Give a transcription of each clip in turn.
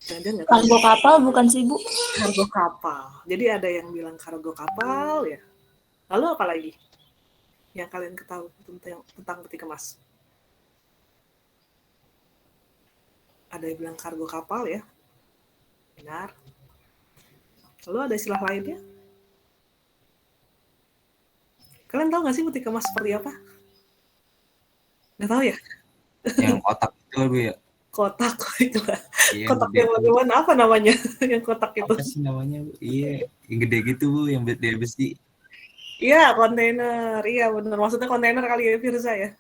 Jangan-jangan nggak tahu Kargo kapal bukan sih, Bu? kargo kapal. Jadi ada yang bilang kargo kapal ya. Lalu apa lagi yang kalian ketahui tentang peti kemas? Ada yang bilang kargo kapal ya, benar. Lalu ada istilah lainnya. Kalian tahu nggak sih peti kemas seperti apa? Nggak tahu ya? Yang kotak itu Bu ya. Kotak itu lah. Iya yang Kotak gede yang tuh. bagaimana? Apa namanya? Yang kotak itu? Apa sih namanya Bu? Iya, yang gede gitu Bu, yang dari besi. Iya, kontainer. Iya, benar. Maksudnya kontainer kali ya, Firza ya.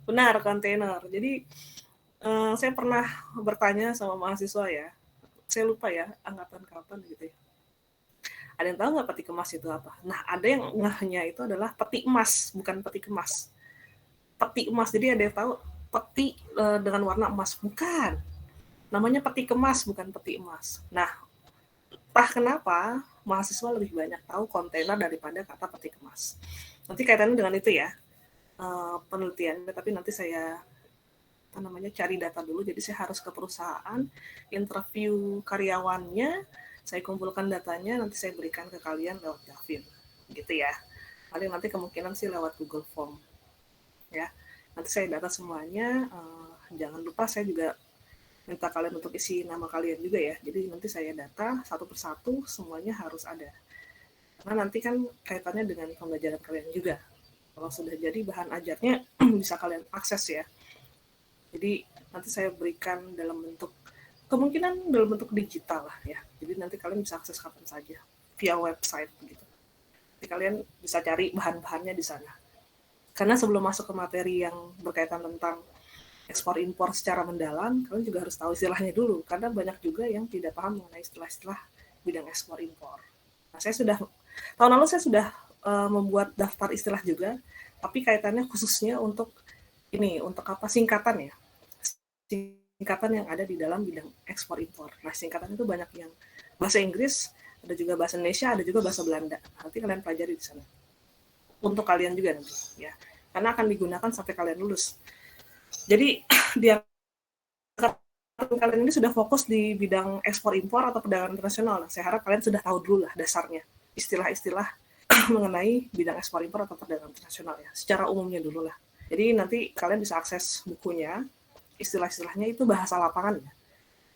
Benar, kontainer. Jadi, saya pernah bertanya sama mahasiswa ya. Saya lupa ya, angkatan kapan gitu ya. Ada yang tahu nggak peti kemas itu apa? Nah, ada yang ngehnya itu adalah peti emas, bukan peti kemas. Peti emas. Jadi ada yang tahu peti dengan warna emas. Bukan. Namanya peti kemas, bukan peti emas. Nah, entah kenapa mahasiswa lebih banyak tahu kontainer daripada kata peti kemas. Nanti kaitannya dengan itu ya, penelitian. Tapi nanti saya cari data dulu. Jadi saya harus ke perusahaan, interview karyawannya, saya kumpulkan datanya, nanti saya berikan ke kalian lewat Davin, gitu ya. Paling nanti kemungkinan sih lewat Google Form, ya. Nanti saya data semuanya. Jangan lupa saya juga minta kalian untuk isi nama kalian juga ya. Jadi nanti saya data satu persatu, semuanya harus ada. Karena nanti kan kaitannya dengan pembelajaran kalian juga. Kalau sudah jadi bahan ajarnya bisa kalian akses ya. Jadi nanti saya berikan kemungkinan dalam bentuk digital lah ya. Jadi nanti kalian bisa akses kapan saja via website gitu. Jadi kalian bisa cari bahan-bahannya di sana. Karena sebelum masuk ke materi yang berkaitan tentang ekspor impor secara mendalam, kalian juga harus tahu istilahnya dulu. Karena banyak juga yang tidak paham mengenai istilah-istilah bidang ekspor impor. Nah, tahun lalu saya sudah membuat daftar istilah juga, tapi kaitannya khususnya untuk singkatan ya. Singkatan yang ada di dalam bidang ekspor impor. Nah, singkatan itu banyak yang bahasa Inggris, ada juga bahasa Indonesia, ada juga bahasa Belanda. Nanti kalian pelajari di sana. Untuk kalian juga nanti, ya. Karena akan digunakan sampai kalian lulus. Jadi, dia kalian ini sudah fokus di bidang ekspor impor atau perdagangan internasional. Nah, saya harap kalian sudah tahu dulu lah dasarnya, istilah-istilah mengenai bidang ekspor impor atau perdagangan internasional ya, secara umumnya dulu lah. Jadi nanti kalian bisa akses bukunya, istilah-istilahnya itu bahasa lapangan ya,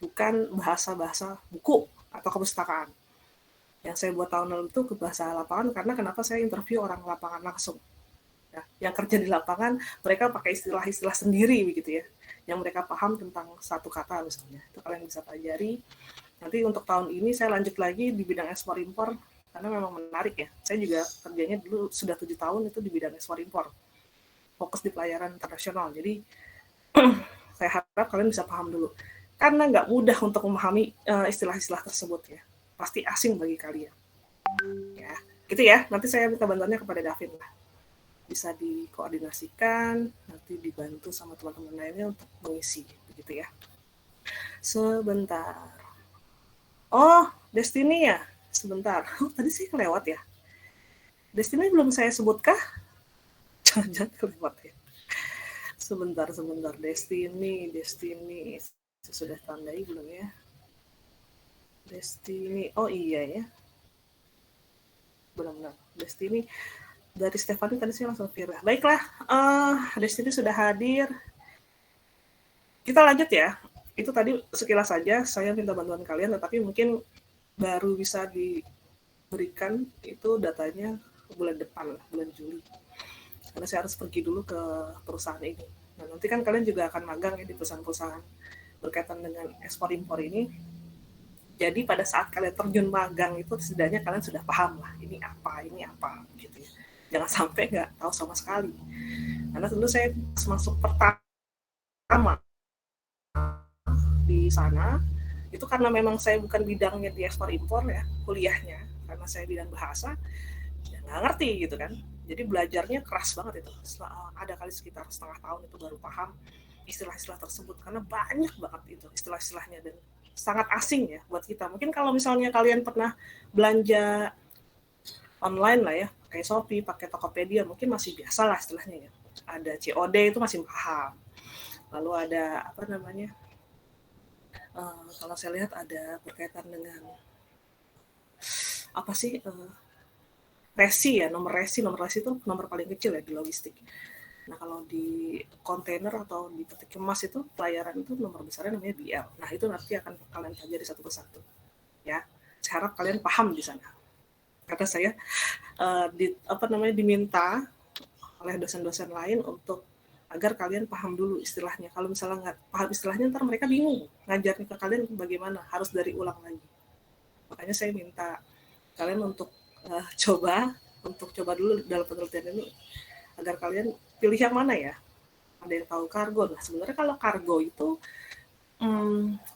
bukan bahasa-bahasa buku atau kepustakaan. Yang saya buat tahun lalu itu ke bahasa lapangan karena kenapa saya interview orang lapangan langsung. Nah, yang kerja di lapangan mereka pakai istilah-istilah sendiri begitu ya, yang mereka paham tentang satu kata misalnya. Itu kalian bisa pelajari. Nanti untuk tahun ini saya lanjut lagi di bidang ekspor impor karena memang menarik ya. Saya juga kerjanya dulu sudah 7 tahun itu di bidang ekspor impor. Fokus di pelayaran internasional. Jadi saya harap kalian bisa paham dulu. Karena nggak mudah untuk memahami istilah-istilah tersebut ya. Pasti asing bagi kalian. Ya, gitu ya. Nanti saya minta bantuannya kepada Davin lah. Bisa dikoordinasikan, nanti dibantu sama teman-teman lainnya untuk mengisi, begitu ya. Sebentar. Oh, Destiny ya? Sebentar. Tadi sih kelewat ya. Destiny belum saya sebutkah? Jangan-jangan kelewat ya. Sebentar. Destiny. Saya sudah tandai belum ya? Destiny. Oh iya ya. Benar-benar. Destiny. Dari Stefani tadi saya langsung Fira. Baiklah, Destiny sudah hadir. Kita lanjut ya. Itu tadi sekilas saja saya minta bantuan kalian, tetapi mungkin baru bisa diberikan itu datanya bulan depan, bulan Juli. Karena saya harus pergi dulu ke perusahaan ini. Nah, nanti kan kalian juga akan magang ya di perusahaan-perusahaan berkaitan dengan ekspor impor ini. Jadi pada saat kalian terjun magang itu setidaknya kalian sudah paham lah ini apa gitu ya. Jangan sampai nggak tahu sama sekali. Karena tentu saya masuk pertama di sana itu karena memang saya bukan bidangnya di ekspor impor ya kuliahnya, karena saya bidang bahasa ya nggak ngerti gitu kan. Jadi belajarnya keras banget itu. Ada kali sekitar setengah tahun itu baru paham istilah-istilah tersebut karena banyak banget itu istilah-istilahnya dan sangat asing ya buat kita. Mungkin kalau misalnya kalian pernah belanja online lah ya, pakai Shopee, pakai Tokopedia, mungkin masih biasa lah istilahnya ya. Ada COD itu masih paham. Lalu ada Kalau saya lihat ada berkaitan dengan apa sih resi ya, nomor resi itu nomor paling kecil ya di logistik. Nah kalau di kontainer atau di peti kemas itu pelayaran itu nomor besarnya namanya BL. Nah itu nanti akan kalian pelajari satu persatu ya. Saya harap kalian paham di sana. Karena saya diminta oleh dosen-dosen lain untuk agar kalian paham dulu istilahnya. Kalau misalnya nggak paham istilahnya, ntar mereka bingung ngajarnya ke kalian bagaimana, harus dari ulang lagi. Makanya saya minta kalian untuk coba dulu dalam penelitian ini, agar kalian pilih yang mana ya. Ada yang tahu kargo. Nah sebenarnya kalau kargo itu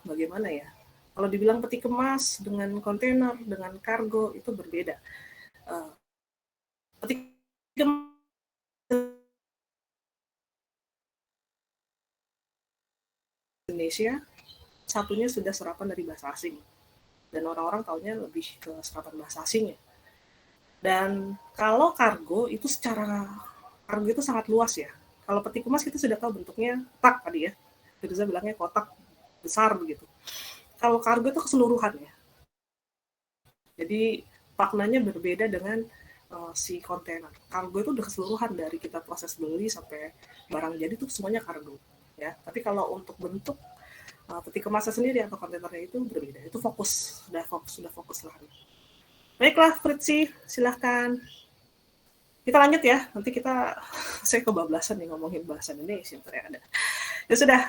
bagaimana ya? Kalau dibilang peti kemas dengan kontainer, dengan kargo itu berbeda. Peti kemas Indonesia satunya sudah serapan dari bahasa asing, dan orang-orang taunya lebih ke serapan bahasa asing ya. Dan kalau kargo itu kargo itu sangat luas ya. Kalau peti kemas kita sudah tahu bentuknya kotak tadi ya, Firza bilangnya kotak besar begitu. Kalau kargo itu keseluruhan ya. Jadi maknanya berbeda dengan si kontainer. Kargo itu udah keseluruhan, dari kita proses beli sampai barang jadi itu semuanya kargo ya. Tapi kalau untuk bentuk peti kemasnya sendiri atau kontainernya itu berbeda. Itu sudah fokus lah. Baiklah Fritzi, silahkan. Kita lanjut ya. Nanti saya kebablasan nih ngomongin bahasa Indonesia. Ada. Ya sudah,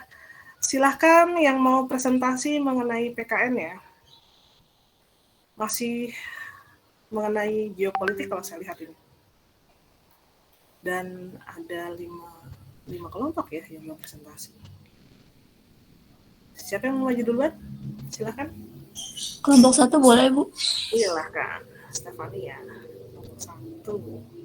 silahkan yang mau presentasi mengenai PKN ya. Masih mengenai geopolitik kalau saya lihat ini. Dan ada 5 kelompok ya yang mau presentasi. Siapa yang mau maju duluan? Silahkan. Kelompok 1 boleh, Bu? Silahkan, Stefania. Kelompok 1.